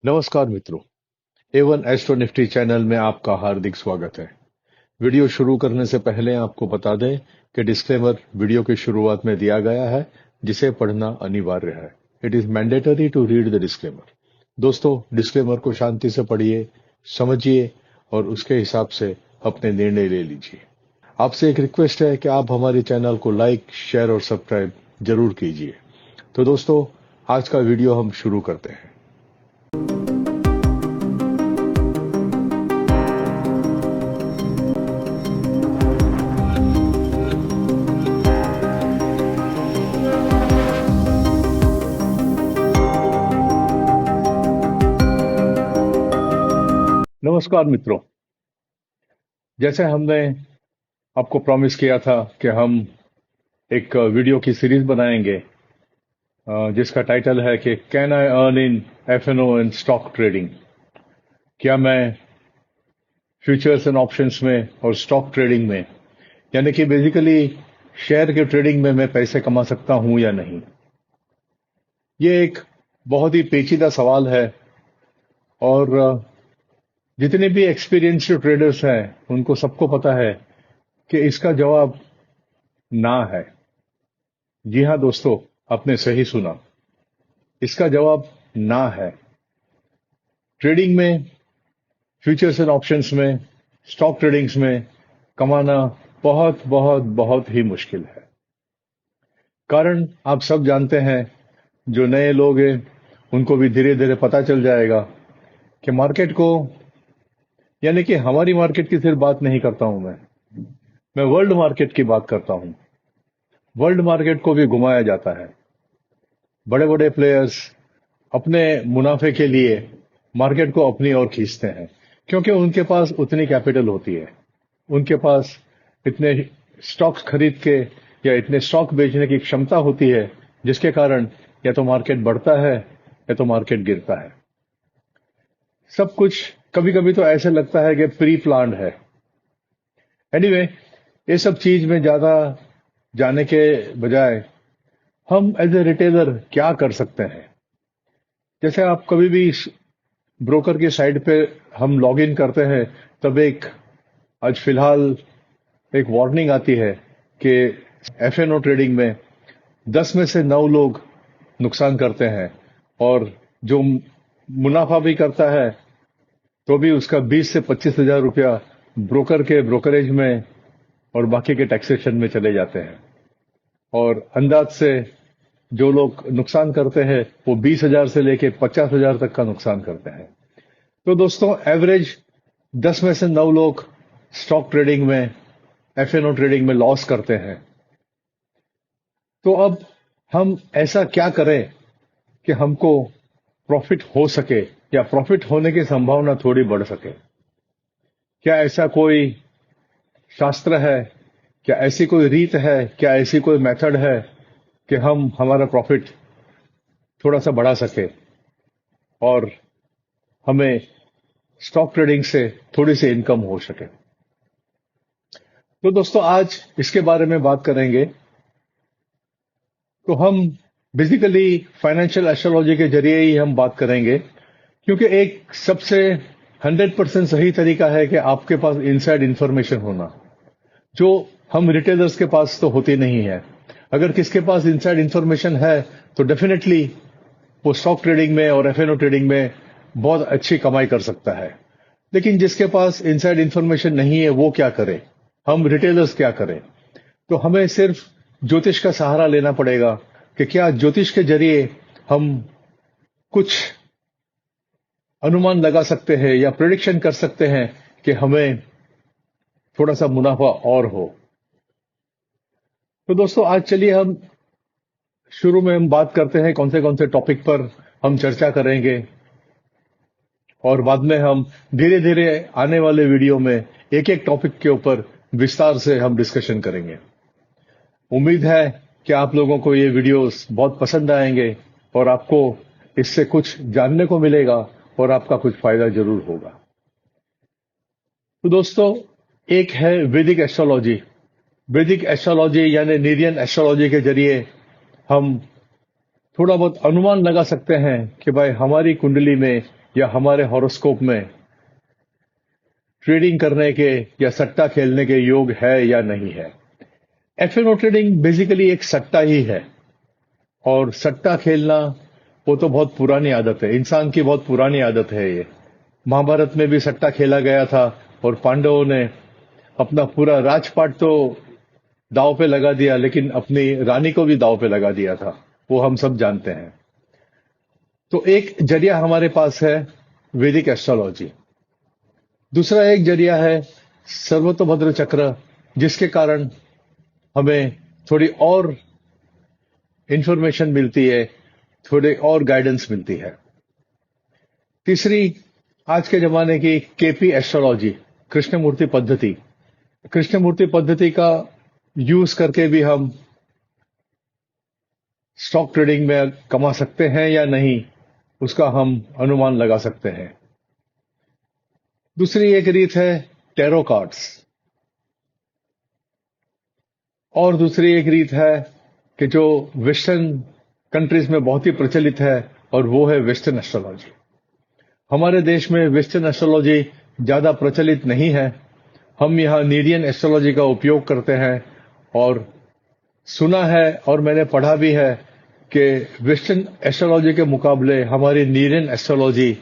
नमस्कार मित्रों, A1 astro Nifty channel में आपका हार्दिक स्वागत है। वीडियो शुरू करने से पहले आपको बता दें कि डिस्क्लेमर वीडियो की शुरुआत में दिया गया है, जिसे पढ़ना अनिवार्य है। It is mandatory to read the disclaimer. दोस्तों, डिस्क्लेमर को शांति से पढ़िए, समझिए और उसके हिसाब से अपने निर्णय ले लीजिए। आपसे एक रिक्वेस्ट है कि आप हमारे चैनल को लाइक, शेयर और सब्सक्राइब जरूर कीजिए। तो दोस्तों, आज का वीडियो हम शुरू करते हैं। नमस्कार मित्रों, जैसे हमने आपको प्रॉमिस किया था कि हम एक वीडियो की सीरीज बनाएंगे जिसका टाइटल है कि can I earn in FnO and stock trading. क्या मैं फ्यूचर्स एंड ऑप्शंस में और स्टॉक ट्रेडिंग में, यानी कि बेसिकली शेयर के ट्रेडिंग में मैं पैसे कमा सकता हूं या नहीं। ये एक बहुत ही पेचीदा सवाल है और जितने भी एक्सपीरियंस्ड ट्रेडर्स हैं उनको सबको पता है कि इसका जवाब ना है। जी हां दोस्तों, आपने सही सुना, इसका जवाब ना है। ट्रेडिंग में, फ्यूचर्स एंड ऑप्शंस में, स्टॉक ट्रेडिंग्स में कमाना बहुत बहुत बहुत ही मुश्किल है। कारण आप सब जानते हैं, जो नए लोग हैं उनको भी धीरे धीरे पता चल जाएगा कि मार्केट को, यानी कि हमारी मार्केट की सिर्फ बात नहीं करता हूं मैं वर्ल्ड मार्केट की बात करता हूं। वर्ल्ड मार्केट को भी घुमाया जाता है। बड़े बड़े प्लेयर्स अपने मुनाफे के लिए मार्केट को अपनी ओर खींचते हैं, क्योंकि उनके पास उतनी कैपिटल होती है, उनके पास इतने स्टॉक्स खरीद के या इतने स्टॉक बेचने की क्षमता होती है, जिसके कारण या तो मार्केट बढ़ता है या तो मार्केट गिरता है। सब कुछ कभी कभी तो ऐसे लगता है कि प्री प्लान्ड है। एनीवे, ये सब चीज में ज्यादा जाने के बजाय हम एज ए रिटेलर क्या कर सकते हैं। जैसे आप कभी भी ब्रोकर की साइट पे हम लॉग इन करते हैं, तब आज फिलहाल एक वार्निंग आती है कि एफएनओ ट्रेडिंग में 10 में से 9 लोग नुकसान करते हैं और जो मुनाफा भी करता है तो भी उसका 20 से 25 हजार रुपया ब्रोकर के ब्रोकरेज में और बाकी के टैक्सेशन में चले जाते हैं। और अंदाज से जो लोग नुकसान करते हैं वो 20,000 से लेके 50,000 तक का नुकसान करते हैं। तो दोस्तों, एवरेज 10 में से 9 लोग स्टॉक ट्रेडिंग में, एफएनओ ट्रेडिंग में लॉस करते हैं। तो अब हम ऐसा क्या करें कि हमको प्रॉफिट हो सके या प्रॉफिट होने की संभावना थोड़ी बढ़ सके। क्या ऐसा कोई शास्त्र है, क्या ऐसी कोई रीत है, क्या ऐसी कोई मेथड है कि हम हमारा प्रॉफिट थोड़ा सा बढ़ा सके और हमें स्टॉक ट्रेडिंग से थोड़ी सी इनकम हो सके। तो दोस्तों, आज इसके बारे में बात करेंगे। तो हम बेसिकली फाइनेंशियल एस्ट्रोलॉजी के जरिए ही हम बात करेंगे, क्योंकि एक सबसे 100% सही तरीका है कि आपके पास इनसाइड इंफॉर्मेशन होना, जो हम रिटेलर्स के पास तो होती नहीं है। अगर किसके पास इनसाइड इंफॉर्मेशन है तो डेफिनेटली वो स्टॉक ट्रेडिंग में और एफएनओ ट्रेडिंग में बहुत अच्छी कमाई कर सकता है। लेकिन जिसके पास इनसाइड इंफॉर्मेशन नहीं है वो क्या करे, हम रिटेलर्स क्या करें? तो हमें सिर्फ ज्योतिष का सहारा लेना पड़ेगा कि क्या ज्योतिष के जरिए हम कुछ अनुमान लगा सकते हैं या प्रेडिक्शन कर सकते हैं कि हमें थोड़ा सा मुनाफा और हो। तो दोस्तों, आज चलिए हम शुरू में हम बात करते हैं कौन से टॉपिक पर हम चर्चा करेंगे और बाद में हम धीरे धीरे आने वाले वीडियो में एक एक टॉपिक के ऊपर विस्तार से हम डिस्कशन करेंगे। उम्मीद है कि आप लोगों को ये वीडियोस बहुत पसंद आएंगे और आपको इससे कुछ जानने को मिलेगा और आपका कुछ फायदा जरूर होगा। तो दोस्तों, एक है वैदिक एस्ट्रोलॉजी। वैदिक एस्ट्रोलॉजी यानी नीरियन एस्ट्रोलॉजी के जरिए हम थोड़ा बहुत अनुमान लगा सकते हैं कि भाई हमारी कुंडली में या हमारे हॉरोस्कोप में ट्रेडिंग करने के या सट्टा खेलने के योग है या नहीं है। एफ&ओ ट्रेडिंग बेसिकली एक सट्टा ही है, और सट्टा खेलना वो तो बहुत पुरानी आदत है, इंसान की बहुत पुरानी आदत है ये। महाभारत में भी सट्टा खेला गया था और पांडवों ने अपना पूरा राजपाट तो दांव पे लगा दिया, लेकिन अपनी रानी को भी दांव पे लगा दिया था, वो हम सब जानते हैं। तो एक जरिया हमारे पास है वैदिक एस्ट्रोलॉजी, दूसरा एक जरिया है सर्वतोभद्र चक्र, जिसके कारण हमें थोड़ी और इंफॉर्मेशन मिलती है, थोड़ी और गाइडेंस मिलती है। तीसरी आज के जमाने की केपी एस्ट्रोलॉजी, कृष्णमूर्ति पद्धति। कृष्णमूर्ति पद्धति का यूज करके भी हम स्टॉक ट्रेडिंग में कमा सकते हैं या नहीं, उसका हम अनुमान लगा सकते हैं। दूसरी एक रीत है टैरो कार्ड्स, और दूसरी एक रीत है कि जो वेस्टर्न कंट्रीज में बहुत ही प्रचलित है, और वो है वेस्टर्न एस्ट्रोलॉजी। हमारे देश में वेस्टर्न एस्ट्रोलॉजी ज्यादा प्रचलित नहीं है, हम यहाँ नीरियन एस्ट्रोलॉजी का उपयोग करते हैं। और सुना है और मैंने पढ़ा भी है कि वेस्टर्न एस्ट्रोलॉजी के मुकाबले हमारी नीरियन एस्ट्रोलॉजी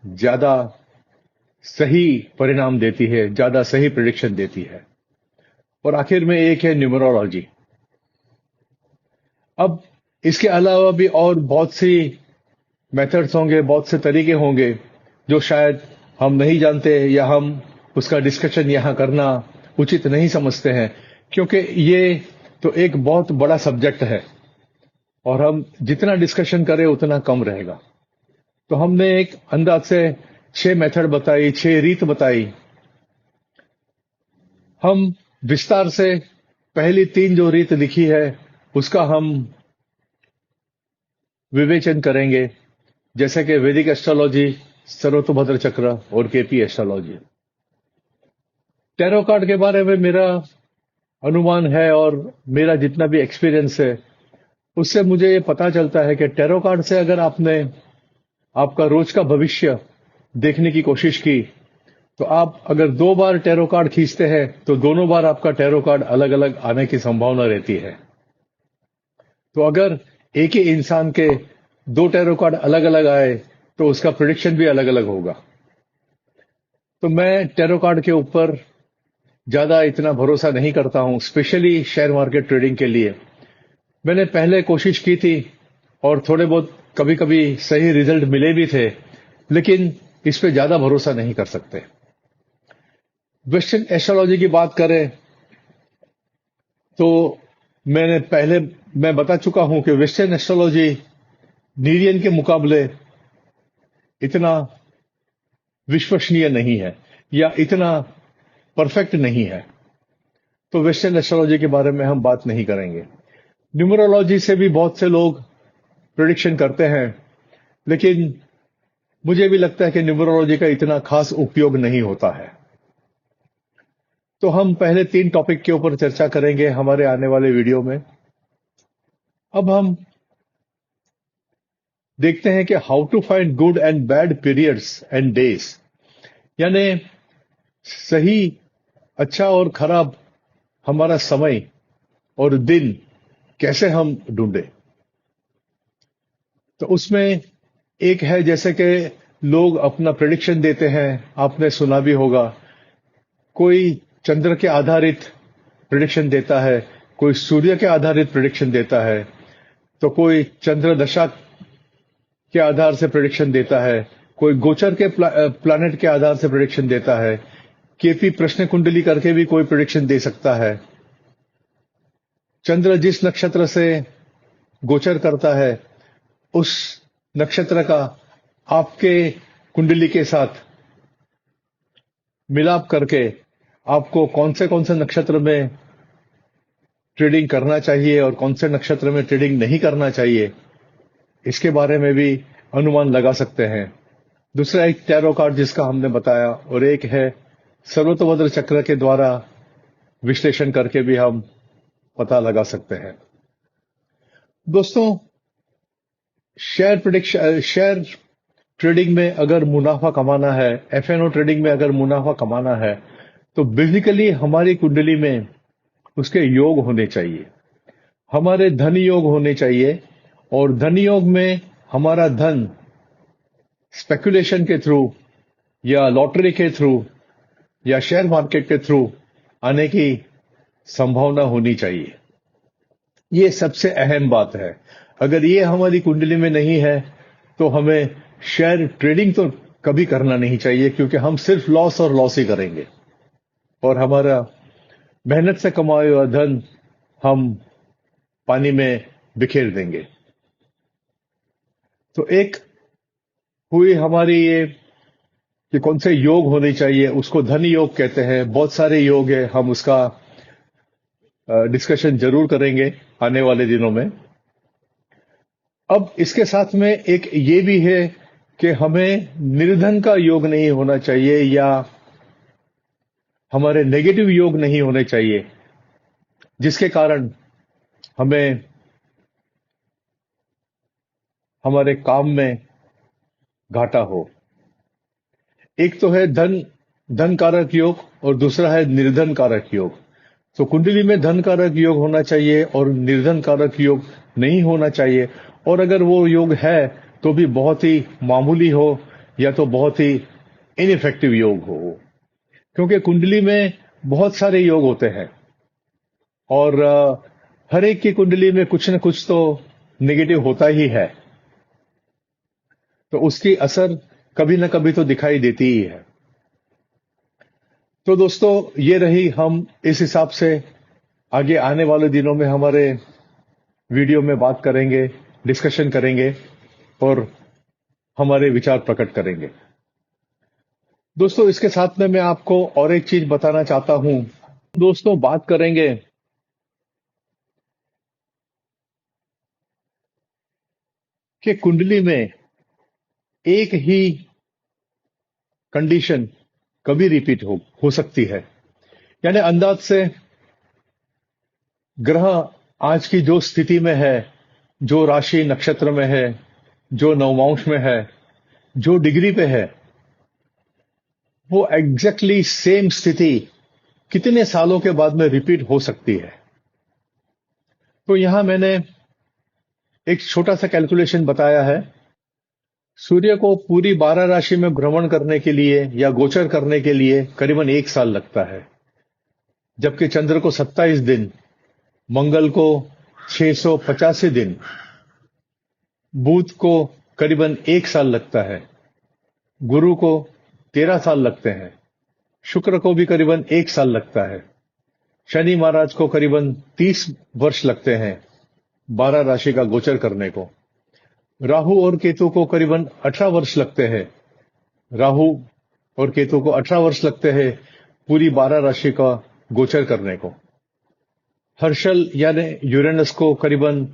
ज्यादा सही परिणाम देती है, ज्यादा सही प्रिडिक्शन देती है। और आखिर में एक है न्यूमरोलॉजी। अब इसके अलावा भी और बहुत सी मेथड्स होंगे, बहुत से तरीके होंगे जो शायद हम नहीं जानते, या हम उसका डिस्कशन यहां करना उचित नहीं समझते हैं, क्योंकि ये तो एक बहुत बड़ा सब्जेक्ट है और हम जितना डिस्कशन करें उतना कम रहेगा। तो हमने एक अंदाज से 6 मेथड बताई, 6 रीत बताई। हम विस्तार से पहली 3 जो रीत लिखी है उसका हम विवेचन करेंगे, जैसे कि वैदिक एस्ट्रोलॉजी, सर्वतोभद्र चक्र और केपी एस्ट्रोलॉजी। टैरो कार्ड के बारे में मेरा अनुमान है और मेरा जितना भी एक्सपीरियंस है उससे मुझे ये पता चलता है कि टैरो कार्ड से अगर आपने आपका रोज का भविष्य देखने की कोशिश की, तो आप अगर 2 बार टैरो कार्ड खींचते हैं तो दोनों बार आपका टैरो कार्ड अलग अलग आने की संभावना रहती है। तो अगर एक ही इंसान के 2 टैरो कार्ड अलग अलग आए तो उसका प्रिडिक्शन भी अलग अलग होगा। तो मैं टैरो कार्ड के ऊपर ज्यादा इतना भरोसा नहीं करता हूं, स्पेशली शेयर मार्केट ट्रेडिंग के लिए। मैंने पहले कोशिश की थी और थोड़े बहुत कभी कभी सही रिजल्ट मिले भी थे, लेकिन इस पे ज्यादा भरोसा नहीं कर सकते। वेस्टर्न एस्ट्रोलॉजी की बात करें तो मैं बता चुका हूं कि वेस्टर्न एस्ट्रोलॉजी नीरियन के मुकाबले इतना विश्वसनीय नहीं है या इतना परफेक्ट नहीं है, तो वेस्टर्न एस्ट्रोलॉजी के बारे में हम बात नहीं करेंगे। न्यूमरोलॉजी से भी बहुत से लोग प्रिडिक्शन करते हैं, लेकिन मुझे भी लगता है कि न्यूमरोलॉजी का इतना खास उपयोग नहीं होता है। तो हम पहले 3 टॉपिक के ऊपर चर्चा करेंगे हमारे आने वाले वीडियो में। अब हम देखते हैं कि how to find good and bad periods and days, यानी सही, अच्छा और खराब हमारा समय और दिन कैसे हम ढूंढे। तो उसमें एक है, जैसे कि लोग अपना प्रेडिक्शन देते हैं, आपने सुना भी होगा, कोई चंद्र के आधारित प्रेडिक्शन देता है, कोई सूर्य के आधारित प्रेडिक्शन देता है, तो कोई चंद्र दशा के आधार से प्रेडिक्शन देता है, कोई गोचर के प्लैनेट के आधार से प्रेडिक्शन देता है, केपी प्रश्न कुंडली करके भी कोई प्रेडिक्शन दे सकता है। चंद्र जिस नक्षत्र से गोचर करता है उस नक्षत्र का आपके कुंडली के साथ मिलाप करके आपको कौन से नक्षत्र में ट्रेडिंग करना चाहिए और कौन से नक्षत्र में ट्रेडिंग नहीं करना चाहिए, इसके बारे में भी अनुमान लगा सकते हैं। दूसरा एक टैरो कार्ड जिसका हमने बताया, और एक है सर्वतोभद्र चक्र के द्वारा विश्लेषण करके भी हम पता लगा सकते हैं। दोस्तों, शेयर ट्रेडिंग में अगर मुनाफा कमाना है, एफएनओ ट्रेडिंग में अगर मुनाफा कमाना है, तो बेसिकली हमारी कुंडली में उसके योग होने चाहिए, हमारे धन योग होने चाहिए। और धन योग में हमारा धन स्पेकुलेशन के थ्रू या लॉटरी के थ्रू या शेयर मार्केट के थ्रू आने की संभावना होनी चाहिए। ये सबसे अहम बात है। अगर ये हमारी कुंडली में नहीं है तो हमें शेयर ट्रेडिंग तो कभी करना नहीं चाहिए, क्योंकि हम सिर्फ लॉस और लॉस ही करेंगे और हमारा मेहनत से कमाया हुआ धन हम पानी में बिखेर देंगे। तो एक हुई हमारी ये कि कौन से योग होने चाहिए, उसको धन योग कहते हैं। बहुत सारे योग है, हम उसका डिस्कशन जरूर करेंगे आने वाले दिनों में। अब इसके साथ में एक ये भी है कि हमें निर्धन का योग नहीं होना चाहिए या हमारे नेगेटिव योग नहीं होने चाहिए, जिसके कारण हमें हमारे काम में घाटा हो। एक तो है धन कारक योग और दूसरा है निर्धन कारक योग। तो कुंडली में धन कारक योग होना चाहिए और निर्धन कारक योग नहीं होना चाहिए। और अगर वो योग है तो भी बहुत ही मामूली हो या तो बहुत ही इनइफेक्टिव योग हो, क्योंकि कुंडली में बहुत सारे योग होते हैं और हर एक की कुंडली में कुछ न कुछ तो नेगेटिव होता ही है, तो उसकी असर कभी न कभी तो दिखाई देती ही है। तो दोस्तों, ये रही, हम इस हिसाब से आगे आने वाले दिनों में हमारे वीडियो में बात करेंगे, डिस्कशन करेंगे और हमारे विचार प्रकट करेंगे। दोस्तों, इसके साथ में मैं आपको और एक चीज बताना चाहता हूं। दोस्तों, बात करेंगे कि कुंडली में एक ही कंडीशन कभी रिपीट हो सकती है। यानी अंदाज से ग्रह आज की जो स्थिति में है, जो राशि नक्षत्र में है, जो नवमांश में है, जो डिग्री पे है, वो एग्जैक्टली सेम स्थिति कितने सालों के बाद में रिपीट हो सकती है। तो यहां मैंने एक छोटा सा कैलकुलेशन बताया है। सूर्य को पूरी 12 राशि में भ्रमण करने के लिए या गोचर करने के लिए करीबन 1 साल लगता है, जबकि चंद्र को 27 दिन, मंगल को 685 दिन, बुध को करीबन 1 साल लगता है, गुरु को 13 साल लगते हैं, शुक्र को भी करीबन 1 साल लगता है, शनि महाराज को करीबन 30 वर्ष लगते हैं 12 राशि का गोचर करने को, राहु और केतु को करीबन 18 वर्ष लगते हैं, राहु और केतु को 18 वर्ष लगते हैं पूरी 12 राशि का गोचर करने को। हर्षल यानी यूरेनस को करीबन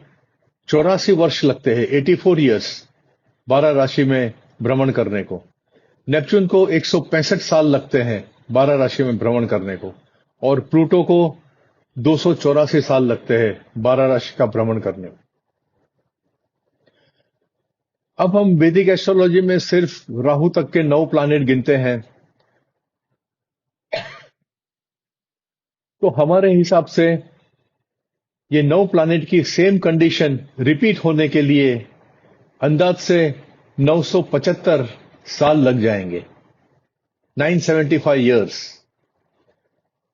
84 वर्ष लगते हैं, 84 ईयर्स 12 राशि में भ्रमण करने को। नेपच्यून को 165 साल लगते हैं 12 राशि में भ्रमण करने को, और प्लूटो को 284 साल लगते हैं 12 राशि का भ्रमण करने को। अब हम वैदिक एस्ट्रोलॉजी में सिर्फ राहु तक के 9 प्लैनेट गिनते हैं, तो हमारे हिसाब से ये 9 प्लैनेट की सेम कंडीशन रिपीट होने के लिए अंदाज से 975 साल लग जाएंगे, 975 ईयर्स।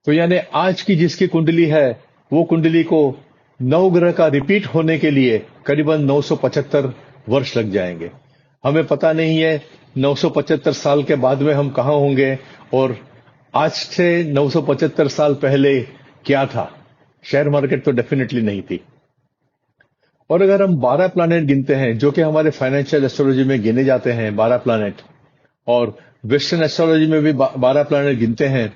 तो यानी आज की जिसकी कुंडली है, वो कुंडली को 9 ग्रह का रिपीट होने के लिए करीबन 975 वर्ष लग जाएंगे। हमें पता नहीं है 975 साल के बाद में हम कहां होंगे और आज से 975 साल पहले क्या था। शेयर मार्केट तो डेफिनेटली नहीं थी। और अगर हम 12 प्लैनेट गिनते हैं, जो कि हमारे फाइनेंशियल एस्ट्रोलॉजी में गिने जाते हैं 12 प्लैनेट, और वेस्टर्न एस्ट्रोलॉजी में भी 12 प्लैनेट गिनते हैं,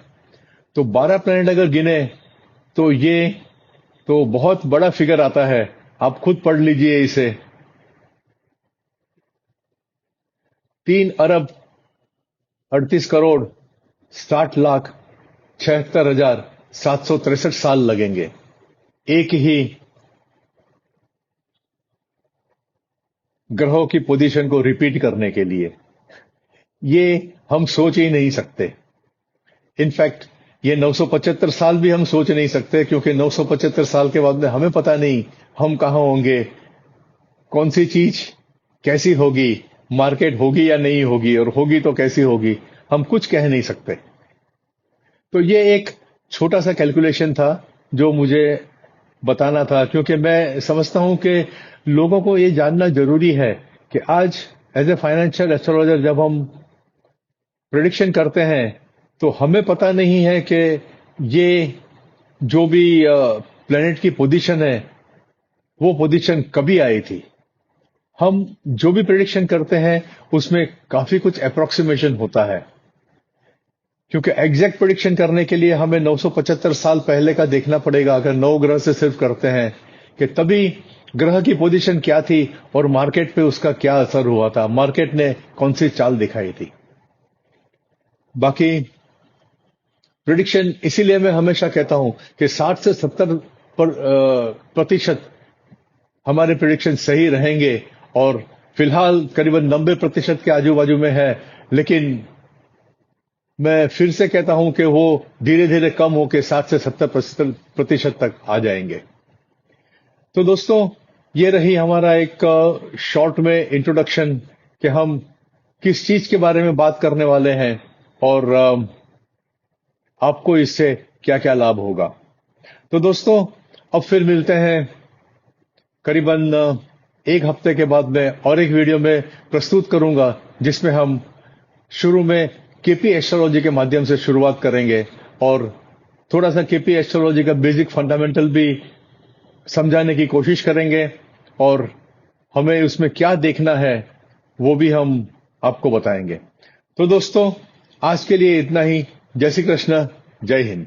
तो 12 प्लैनेट अगर गिने तो ये तो बहुत बड़ा फिगर आता है। आप खुद पढ़ लीजिए इसे। 3 अरब 38 करोड़ 60 लाख 76,763 साल लगेंगे एक ही ग्रहों की पोजीशन को रिपीट करने के लिए। ये हम सोच ही नहीं सकते। इनफैक्ट ये 975 साल भी हम सोच नहीं सकते, क्योंकि 975 साल के बाद में हमें पता नहीं हम कहां होंगे, कौन सी चीज कैसी होगी, मार्केट होगी या नहीं होगी, और होगी तो कैसी होगी, हम कुछ कह नहीं सकते। तो ये एक छोटा सा कैलकुलेशन था जो मुझे बताना था, क्योंकि मैं समझता हूं कि लोगों को ये जानना जरूरी है कि आज एज ए फाइनेंशियल एस्ट्रोलॉजर जब हम प्रिडिक्शन करते हैं तो हमें पता नहीं है कि ये जो भी प्लेनेट की पोजीशन है वो पोजीशन कभी आई थी। हम जो भी प्रिडिक्शन करते हैं उसमें काफी कुछ अप्रोक्सीमेशन होता है, क्योंकि एग्जैक्ट प्रिडिक्शन करने के लिए हमें 975 साल पहले का देखना पड़ेगा। अगर 9 ग्रह से सिर्फ करते हैं कि तभी ग्रह की पोजीशन क्या थी और मार्केट पे उसका क्या असर हुआ था, मार्केट ने कौन सी चाल दिखाई थी। बाकी प्रिडिक्शन इसीलिए मैं हमेशा कहता हूं कि 60 से 70 प्रतिशत हमारे प्रिडिक्शन सही रहेंगे, और फिलहाल करीबन 90% के आजू बाजू में है, लेकिन मैं फिर से कहता हूं कि वो धीरे धीरे कम होकर 60 से 70% तक आ जाएंगे। तो दोस्तों, ये रही हमारा एक शॉर्ट में इंट्रोडक्शन कि हम किस चीज के बारे में बात करने वाले हैं और आपको इससे क्या क्या लाभ होगा। तो दोस्तों, अब फिर मिलते हैं करीबन एक हफ्ते के बाद में और एक वीडियो में प्रस्तुत करूंगा, जिसमें हम शुरू में केपी एस्ट्रोलॉजी के माध्यम से शुरुआत करेंगे और थोड़ा सा केपी एस्ट्रोलॉजी का बेसिक फंडामेंटल भी समझाने की कोशिश करेंगे, और हमें उसमें क्या देखना है वो भी हम आपको बताएंगे। तो दोस्तों, आज के लिए इतना ही। जय श्री कृष्ण, जय हिंद।